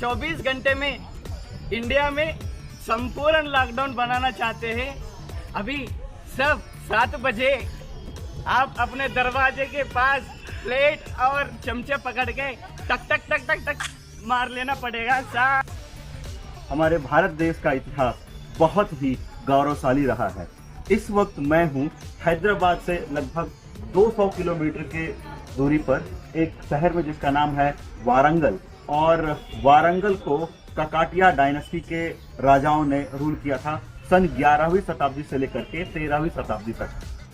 24 घंटे में इंडिया में संपूर्ण लॉकडाउन बनाना चाहते हैं। अभी सब 7 बजे आप अपने दरवाजे के पास प्लेट और चमचे पकड़ के टक टक टक टक टक मार लेना पड़ेगा। हमारे भारत देश का इतिहास बहुत ही गौरवशाली रहा है। इस वक्त मैं हूँ हैदराबाद से लगभग 200 किलोमीटर के दूरी पर एक शहर में जिसका नाम है वारंगल, और वारंगल को काकाटिया डायनेस्टी के राजाओं ने रूल किया था सन 11वीं शताब्दी से लेकर के 13वीं शताब्दी तक।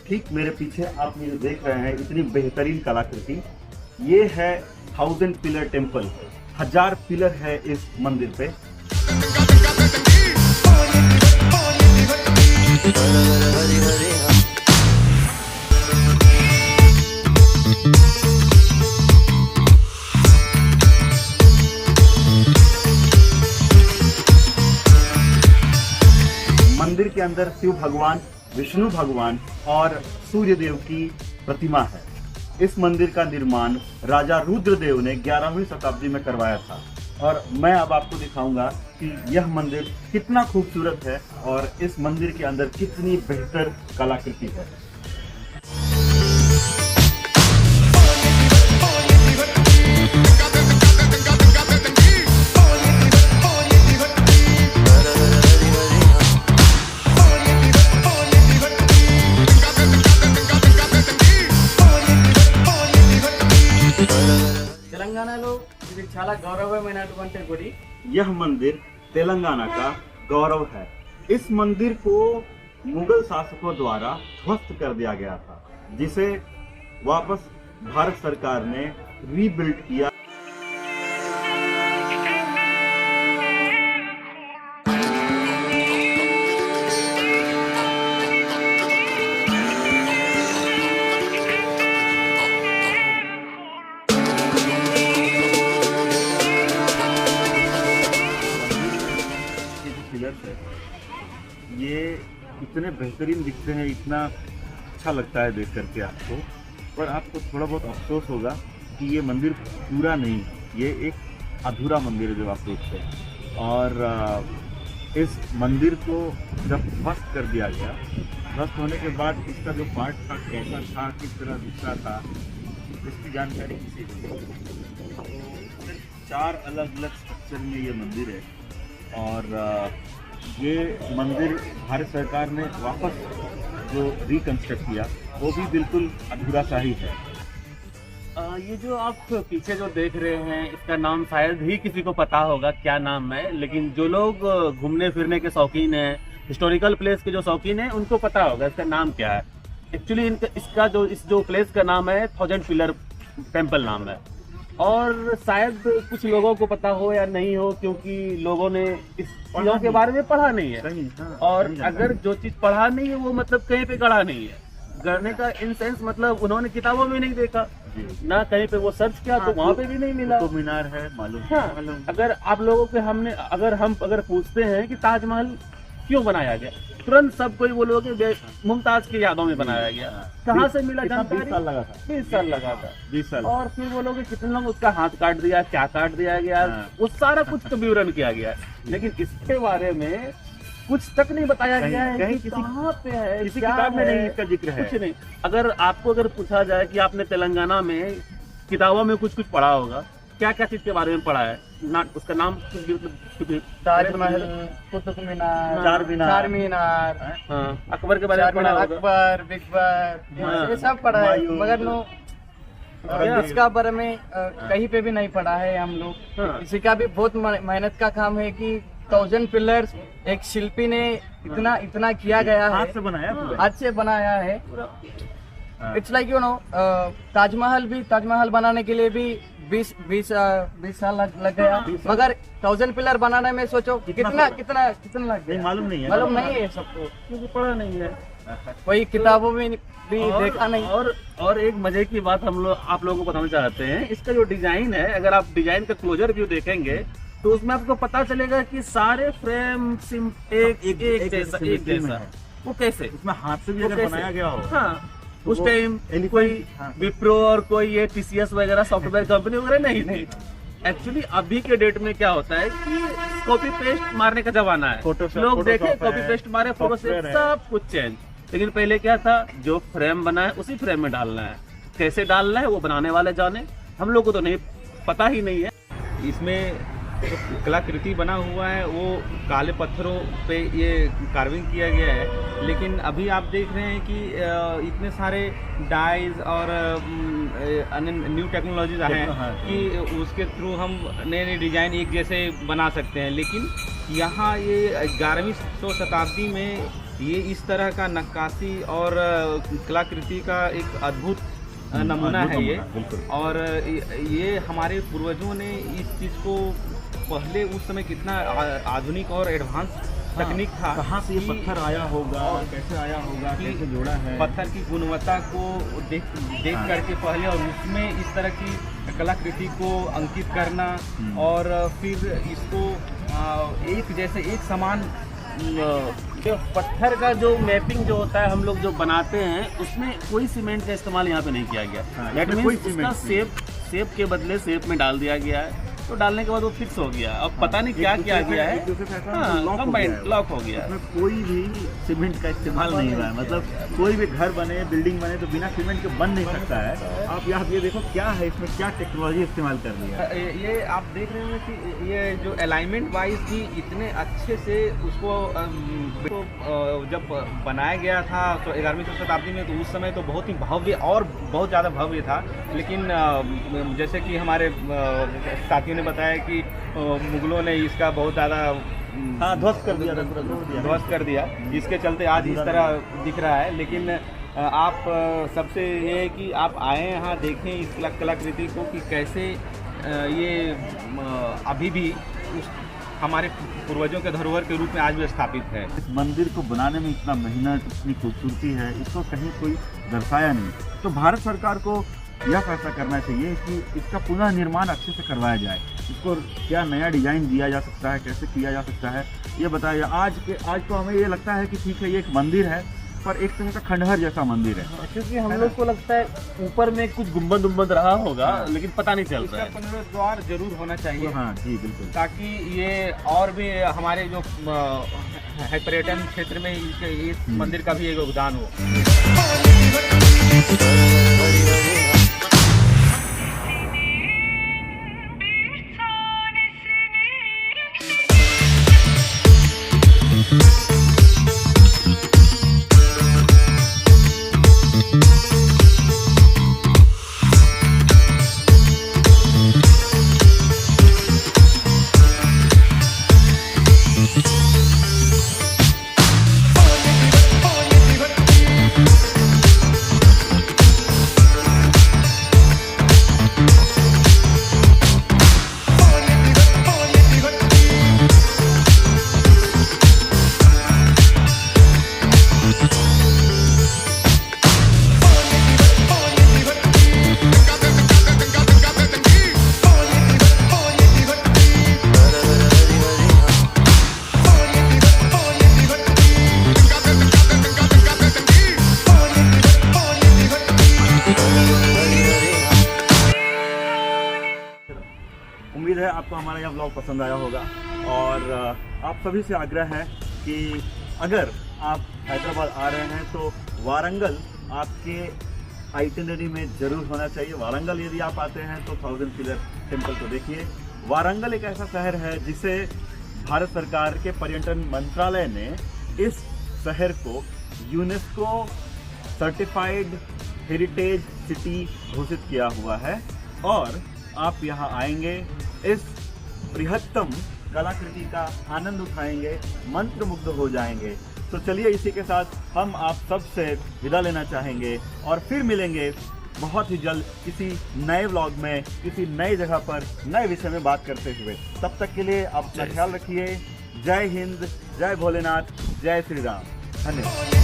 ठीक मेरे पीछे आप ये देख रहे हैं इतनी बेहतरीन कलाकृति, ये है 1000 पिलर टेम्पल। 1000 पिलर है इस मंदिर पे। मंदिर के अंदर शिव भगवान, विष्णु भगवान और सूर्य देव की प्रतिमा है। इस मंदिर का निर्माण राजा रुद्रदेव ने 11वीं शताब्दी में करवाया था, और मैं अब आपको दिखाऊंगा कि यह मंदिर कितना खूबसूरत है और इस मंदिर के अंदर कितनी बेहतर कलाकृति है। తెలంగాణలో ఇది చాలా గౌరవమైనటువంటి గుడి। यह मंदिर तेलंगाना का गौरव है। इस मंदिर को मुगल शासकों द्वारा ध्वस्त कर दिया गया था, जिसे वापस भारत सरकार ने रीबिल्ड किया। ये इतने बेहतरीन दिखते हैं, इतना अच्छा लगता है देख करके आपको, पर आपको थोड़ा बहुत अफसोस होगा कि ये मंदिर पूरा नहीं, ये एक अधूरा मंदिर है जो आप देखते हैं। और इस मंदिर को जब ध्वस्त कर दिया गया, ध्वस्त होने के बाद इसका जो पार्ट था कैसा था, किस तरह दिखता था, इसकी जानकारी किसी को नहीं। 4 अलग अलग स्ट्रक्चर में ये मंदिर है, और ये मंदिर भारत सरकार ने वापस जो रिकंस्ट्रक्ट किया वो भी बिल्कुल अधूरा सा ही है। ये जो आप पीछे जो देख रहे हैं, इसका नाम शायद ही किसी को पता होगा क्या नाम है, लेकिन जो लोग घूमने फिरने के शौकीन हैं, हिस्टोरिकल प्लेस के जो शौकीन हैं, उनको पता होगा इसका नाम क्या है। एक्चुअली इसका जो प्लेस का नाम है 1000 पिलर टेम्पल नाम है, और शायद कुछ लोगों को पता हो या नहीं हो, क्योंकि लोगों ने इस चीजों के बारे में पढ़ा नहीं है। और अगर जो चीज पढ़ा नहीं है वो मतलब कहीं पे गढ़ा नहीं है। गढ़ने का इन सेंस मतलब उन्होंने किताबों में नहीं देखा ना, कहीं पे वो सर्च किया तो वहाँ पे भी नहीं मिला। तो मीनार है मालूम। हाँ, अगर आप लोगों के अगर पूछते हैं कि ताजमहल क्यों बनाया गया, तुरंत सब कोई बोलोगे मुमताज की यादों में बनाया गया। कहाँ से मिला जानकारी? 20 साल लगा था। 20 साल लगा था। 20 साल। और फिर बोलोगे कितने लोग उसका हाथ काट दिया, क्या काट दिया गया, वो सारा कुछ तो विवरण किया गया है, लेकिन इसके बारे में कुछ तक नहीं बताया गया है। कहीं कि कहाँ पे है, किसी क्या किताब में है, नहीं इसका जिक्र है। कुछ नहीं। अगर पूछा जाए कि आपने तेलंगाना में किताबों में कुछ पढ़ा होगा, क्या क्या चीज के बारे में पढ़ा है, उसका नाम ताजमहल, कुतुब मीनार, चार मीनार, अकबर के बारे में पढ़ा होगा, अकबर, बिकबर, ये सब पढ़ा है, मगर इसका बारे में कहीं पे भी नहीं पढ़ा है हम लोग। इसी का भी बहुत मेहनत का काम है कि 1000 पिलर्स एक शिल्पी ने इतना किया गया है, हाथ से बनाया है। इट्स लाइक ताजमहल बनाने के लिए भी 20 साल लग गया, मगर 1000 पिलर बनाने में सोचो कितना लग गया। मालूम नहीं है सबको, क्योंकि पढ़ा नहीं है, कोई किताबों में भी देखा नहीं। और एक मजे की बात आप लोगों को बताना चाहते हैं, इसका जो डिजाइन है, अगर आप डिजाइन का क्लोजर व्यू देखेंगे तो उसमें आपको पता चलेगा कि सारे फ्रेम एक जैसा। वो कैसे? उसमें हाथ से भी अगर बनाया गया हो। हाँ, उस टाइम कोई विप्रो और कोई ये TCS वगैरह सॉफ्टवेयर कंपनी वगैरह नहीं थी। एक्चुअली अभी के डेट में क्या होता है कि कॉपी पेस्ट मारने का जमाना है। Photoshop, लोग देखे Photoshop कॉपी है, पेस्ट मारे, फोटो से software है। सब कुछ चेंज। लेकिन पहले क्या था, जो फ्रेम बना है उसी फ्रेम में डालना है, कैसे डालना है वो बनाने वाले जाने, हम लोग को तो नहीं पता ही नहीं है। इसमें जो कलाकृति बना हुआ है वो काले पत्थरों पे ये कार्विंग किया गया है। लेकिन अभी आप देख रहे हैं कि इतने सारे डाइज और अन्य न्यू टेक्नोलॉजीज आए हैं कि उसके थ्रू हम नए नए डिज़ाइन एक जैसे बना सकते हैं। लेकिन यहाँ ये 11वीं शताब्दी में ये इस तरह का नक्काशी और कलाकृति का एक अद्भुत नमूना है ये। बिल्कुल। और ये हमारे पूर्वजों ने इस चीज़ को पहले उस समय कितना आधुनिक और एडवांस तकनीक था, कहाँ से ये कि पत्थर आया होगा, कैसे आया होगा, कि कैसे जोड़ा है। पत्थर की गुणवत्ता को देख हाँ। करके पहले और उसमें इस तरह की कलाकृति को अंकित करना और फिर इसको एक जैसे एक समान जो पत्थर का जो मैपिंग जो होता है हम लोग जो बनाते हैं उसमें कोई सीमेंट का इस्तेमाल यहाँ पे नहीं किया गया। हाँ, दैट इसमें कोई मीन्स सीमेंट उसका नहीं। शेप के बदले शेप में डाल दिया गया है, तो डालने के बाद वो फिक्स हो गया। अब पता नहीं क्या किया गया है, कंबाइंड लॉक हो गया है। इसमें कोई भी सीमेंट का इस्तेमाल नहीं हुआ है। मतलब कोई भी घर बने, बिल्डिंग बने तो बिना सीमेंट के बन नहीं सकता है। आप यहाँ ये देखो क्या है, इसमें क्या टेक्नोलॉजी इस्तेमाल कर दी है। ये आप देख रहे हैं कि ये जो अलाइनमेंट वाइज भी इतने अच्छे से उसको जब बनाया गया था तो 11वीं शताब्दी में, तो उस समय तो बहुत ही भव्य और बहुत ज़्यादा भव्य था। लेकिन जैसे कि हमारे साथियों ने बताया कि मुगलों ने इसका बहुत ज़्यादा ध्वस्त कर दिया, ध्वस्त कर दिया, जिसके चलते आज इस तरह दिख रहा है। लेकिन आप सबसे ये है कि आप आए यहाँ देखें इस कलाकृति को कि कैसे ये अभी भी उस हमारे पूर्वजों के धरोहर के रूप में आज भी स्थापित है। इस मंदिर को बनाने में इतना मेहनत, इतनी खूबसूरती है, इसको कहीं कोई दर्शाया नहीं। तो भारत सरकार को यह फैसला करना चाहिए कि इसका पुनः निर्माण अच्छे से करवाया जाए। इसको क्या नया डिजाइन दिया जा सकता है, कैसे किया जा सकता है, ये बताया। आज तो हमें ये लगता है कि ठीक है ये एक मंदिर है, पर एक तरह का खंडहर जैसा मंदिर है। क्योंकि हम लोग को लगता है ऊपर में कुछ गुंबद उम्बद रहा होगा, लेकिन पता नहीं चल रहा इसका है। पुनरुद्वार जरूर होना चाहिए। हाँ जी बिल्कुल। ताकि ये और भी हमारे जो है पर्यटन क्षेत्र में इस मंदिर का भी एक योगदान हो। उम्मीद है आपको हमारा यह ब्लॉग पसंद आया होगा। और आप सभी से आग्रह है कि अगर आप हैदराबाद आ रहे हैं तो वारंगल आपके आइटिनरी में जरूर होना चाहिए। वारंगल यदि आप आते हैं तो 1000 पिलर टेम्पल को देखिए। वारंगल एक ऐसा शहर है जिसे भारत सरकार के पर्यटन मंत्रालय ने इस शहर को यूनेस्को सर्टिफाइड हेरिटेज सिटी घोषित किया हुआ है। और आप यहाँ आएंगे, इस बृहत्तम कलाकृति का आनंद उठाएंगे, मंत्रमुग्ध हो जाएंगे। तो चलिए इसी के साथ हम आप सब से विदा लेना चाहेंगे और फिर मिलेंगे बहुत ही जल्द किसी नए व्लॉग में, किसी नई जगह पर, नए विषय में बात करते हुए। तब तक के लिए अपना ख्याल रखिए। जय हिंद, जय भोलेनाथ, जय श्री राम। धन्यवाद।